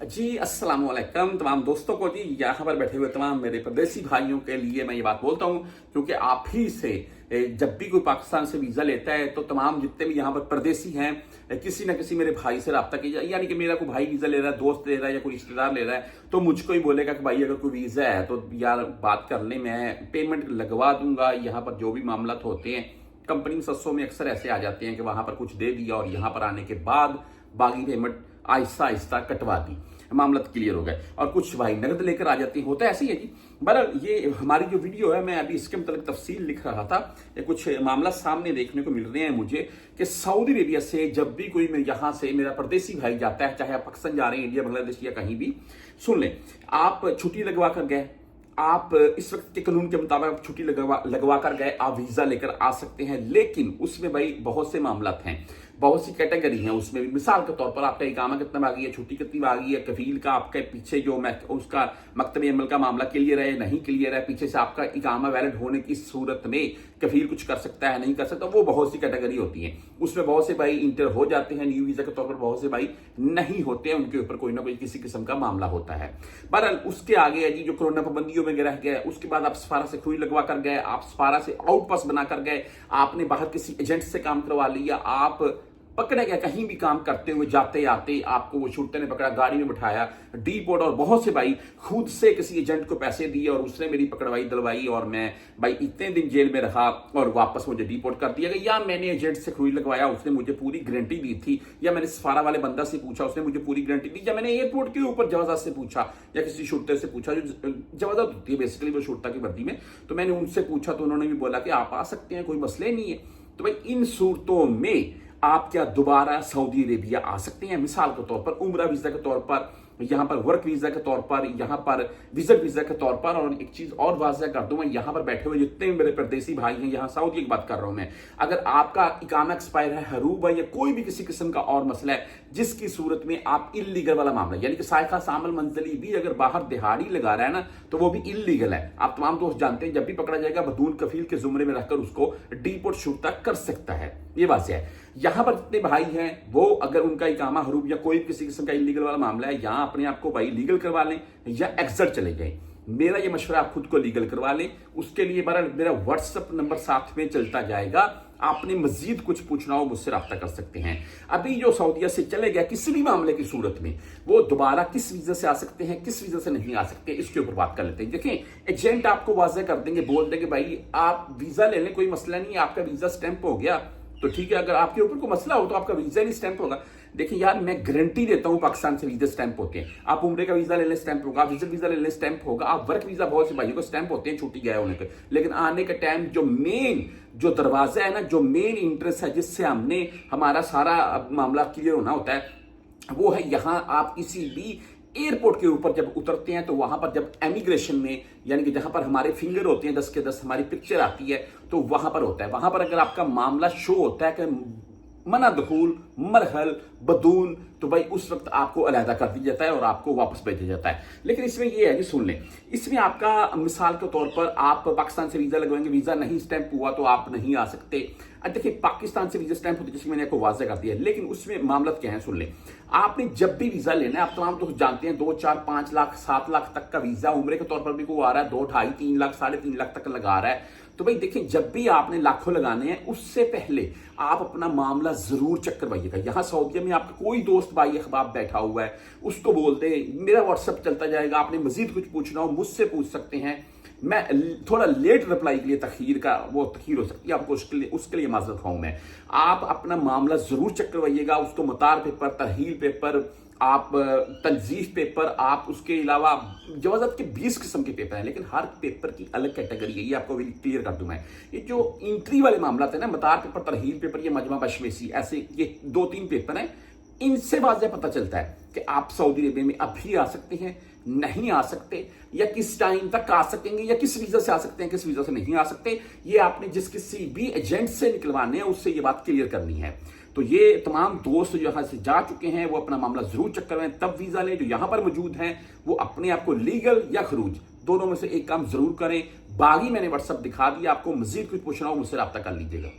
जी अस्सलाम वालेकुम तमाम दोस्तों को। जी यहाँ पर बैठे हुए तमाम मेरे परदेसी भाइयों के लिए मैं ये बात बोलता हूँ, क्योंकि आप ही से जब भी कोई पाकिस्तान से वीज़ा लेता है तो तमाम जितने भी यहाँ पर परदेसी हैं किसी ना किसी मेरे भाई से रब्ता कीजिए। यानी कि मेरा कोई भाई वीज़ा ले रहा है, दोस्त ले रहा है या कोई रिश्तेदार ले रहा है तो मुझको ही बोलेगा कि भाई अगर कोई वीज़ा है तो यार बात कर ले, मैं पेमेंट लगवा दूंगा। यहाँ पर जो भी मामला होते हैं कंपनी सस्सों में अक्सर ऐसे आ जाते हैं कि वहां पर कुछ दे दिया और यहाँ पर आने के बाद बाकी पेमेंट आहिस्ता आहिस्ता कटवा दी, मामला क्लियर हो गए। और कुछ भाई नगद लेकर आ जाती हैं, होता है ऐसे ही है जी। बहरहाल ये हमारी जो वीडियो है, मैं अभी इसके मतलब तफसील लिख रहा था, ये कुछ मामला सामने देखने को मिल रहे हैं मुझे कि सऊदी अरेबिया से जब भी कोई यहाँ से मेरा परदेसी भाई जाता है, चाहे आप पाकिस्तान जा रहे हैं, इंडिया, बांग्लादेश या कहीं भी, सुन लें, आप छुट्टी लगवा कर गए, आप इस वक्त के कानून के मुताबिक छुट्टी लगवा कर गए, आप वीजा लेकर आ सकते हैं। लेकिन उसमें भाई बहुत से मामला हैं, बहुत सी कैटेगरी हैं उसमें भी। मिसाल के तौर पर आपका इकामा कितना बाकी है, छुट्टी कितनी बाकी है, कफील का आपके पीछे जो उसका मकतबी अमल का मामला क्लियर है नहीं क्लियर है, पीछे से आपका इकामा वैलिड होने की सूरत में कफील कुछ कर सकता है नहीं कर सकता, वो बहुत सी कैटेगरी होती है। उसमें बहुत से भाई इंटर हो जाते हैं न्यू वीजा के तौर पर, बहुत से भाई नहीं होते हैं, उनके ऊपर कोई ना कोई किसी किस्म का मामला होता है। बहरहाल उसके आगे है जी जो कोरोना पाबंदियों में रह गए, उसके बाद आप सफारा से खुई लगवा कर गए, आप सफारा से आउट पास बना कर गए, आपने बाहर किसी एजेंट से काम करवा लिया, आप पकड़े गए कहीं भी काम करते हुए, जाते आते आपको वो छुट्टे ने पकड़ा, गाड़ी में बिठाया, डीपोर्ट, और बहुत से भाई खुद से किसी एजेंट को पैसे दिए और उसने मेरी पकड़वाई दिलवाई और मैं भाई इतने दिन जेल में रहा और वापस मुझे डीपोर्ट कर दिया गया। या मैंने एजेंट से खुई लगवाया, उसने मुझे पूरी गारंटी दी थी, या मैंने सफारा वाले बंदा से पूछा, उसने मुझे पूरी गारंटी दी, या मैंने एयरपोर्ट के ऊपर जवाजात से पूछा या किसी छुट्टे से पूछा, जो जवाजात होती है बेसिकली वो छुट्टा की वर्दी में, तो मैंने उनसे पूछा तो उन्होंने भी बोला कि आप आ सकते हैं, कोई मसले नहीं है। तो भाई इन सूरतों में आप क्या दोबारा सऊदी अरेबिया आ सकते हैं। मिसाल के तौर पर उम्रा वीजा के तौर पर, यहाँ पर वर्क वीजा के तौर पर, यहाँ पर विजिट वीजा के तौर पर। और एक चीज और वाज़ेह कर दूं, मैं यहाँ पर बैठे हुए जितने मेरे परदेसी भाई हैं, यहाँ सऊदी की बात कर रहा हूं मैं, अगर आपका इकामा एक्सपायर है, हरूब है, या कोई भी किसी किस्म का और मसला है जिसकी सूरत में आप इलीगल वाला मामला, यानी कि सायका सामल मंजली भी अगर बाहर दिहाड़ी लगा रहा है ना, तो वो भी इलीगल है। आप तमाम दोस्त जानते हैं, जब भी पकड़ा जाएगा बदून कफील के जुमरे में रखकर उसको डीपोर्ट छूटता कर सकता है, ये वाज़ेह है। यहां पर जितने भाई हैं वो अगर उनका इकामा हरूब या कोई किसी किस्म का इलीगल वाला मामला है, यहां अपने आप को भाई लीगल करवा लें या एक्सट चले जाएं। मेरा ये मशवरा, आप खुद को लीगल करवा लें। उसके लिए मेरा व्हाट्सएप नंबर साथ में चलता जाएगा, आपने मजीद कुछ पूछना हो मुझसे रब्ता कर सकते हैं। अभी जो सऊदीया से चले गया किसी भी मामले की सूरत में, वो दोबारा किस वीजा से आ सकते हैं, किस वीजा से नहीं आ सकते, इसके ऊपर बात कर लेते हैं। देखें, एजेंट आपको वाज़ेह कर देंगे, बोल देंगे भाई आप वीजा ले लें, कोई मसला नहीं है, आपका वीजा स्टैंप हो गया तो ठीक है। अगर आपके ऊपर कोई मसला हो तो आपका वीजा नहीं स्टैंप होगा। देखिए यार, मैं गारंटी देता हूं पाकिस्तान से वीजा स्टैंप होते हैं। आप उम्रे का वीजा ले लें स्टैंप होगा, आप विजिट वीजा ले लें स्टैंप होगा, आप वर्क वीजा, बहुत से भाइयों को स्टैंप होते हैं छुट्टी गया होने के, लेकिन आने के टाइम जो मेन जो दरवाजा है ना, जो मेन इंटरेस्ट है जिससे हमने हमारा सारा मामला क्लियर होना होता है, वो है यहाँ आप किसी भी एयरपोर्ट के ऊपर जब उतरते हैं तो वहां पर जब एमिग्रेशन में, यानी कि जहां पर हमारे फिंगर होते हैं 10 के 10, हमारी पिक्चर आती है, तो वहां पर होता है। वहां पर अगर आपका मामला शो होता है कि मना दखूल मरहल बदून, तो भाई उस वक्त आपको अलहदा कर दिया जाता है और आपको वापस भेजा जाता है। लेकिन इसमें यह है कि सुन लें, इसमें आपका मिसाल के तौर पर आप पाकिस्तान से वीजा लगवाएंगे, वीजा नहीं स्टैंप हुआ तो आप नहीं आ सकते। देखिए, पाकिस्तान से वीजा स्टैंप होती है, जैसे मैंने आपको वाज़ेह कर दिया, लेकिन उसमें मामला क्या है सुन लें। आपने जब भी वीजा लेना है, आप तमाम दोस्त जानते हैं 2, 4, 5 लाख 7 लाख तक का वीजा उम्रे के तौर पर भी को आ रहा है, 2, 2.5, 3 लाख 3.5 लाख तक लगा रहा है। तो भाई देखिए, जब भी आपने लाखों लगाने हैं उससे पहले आप अपना मामला जरूर चेक करवाइएगा। यहां सऊदीया में आपका कोई दोस्त भाई अहबाब बैठा हुआ है, उसको बोल दे, मेरा व्हाट्सएप चलता जाएगा, आपने मजीद कुछ पूछना हो मुझसे पूछ सकते हैं। मैं थोड़ा लेट रिप्लाई के लिए तखीर हो सकती है आपको, उसके लिए माजरत खाऊं मैं। आप अपना मामला जरूर चेक करवाइएगा, उसको मतार पेपर, तरहील पेपर, आप तंजीफ पेपर, आप उसके अलावा जवाजात के 20 किस्म के पेपर हैं, लेकिन हर पेपर की अलग कैटेगरी है, ये आपको भी क्लियर कर दूं मैं। ये जो एंट्री वाले मामला थे ना, मतार पेपर, तरहील पेपर, ये मजमा बशमेसी, ऐसे ये 2-3 पेपर हैं, इनसे वाज़ेह पता चलता है कि आप सऊदी अरेबिया में अभी आ सकते हैं, नहीं आ सकते, या किस टाइम तक आ सकेंगे, या किस वीजा से आ सकते हैं, किस वीजा से नहीं आ सकते। ये आपने जिस किसी भी एजेंट से निकलवाने हैं उससे ये बात क्लियर करनी है। तो ये तमाम दोस्त जो यहां से जा चुके हैं वो अपना मामला जरूर चेक करवाएं, तब वीजा लें। जो यहां पर मौजूद हैं वो अपने आप को लीगल या खरूज दोनों में से एक काम जरूर करें। बाकी मैंने व्हाट्सएप दिखा दिया, आपको मजीद कुछ पूछना हो मुझसे रब्ता कर लीजिएगा।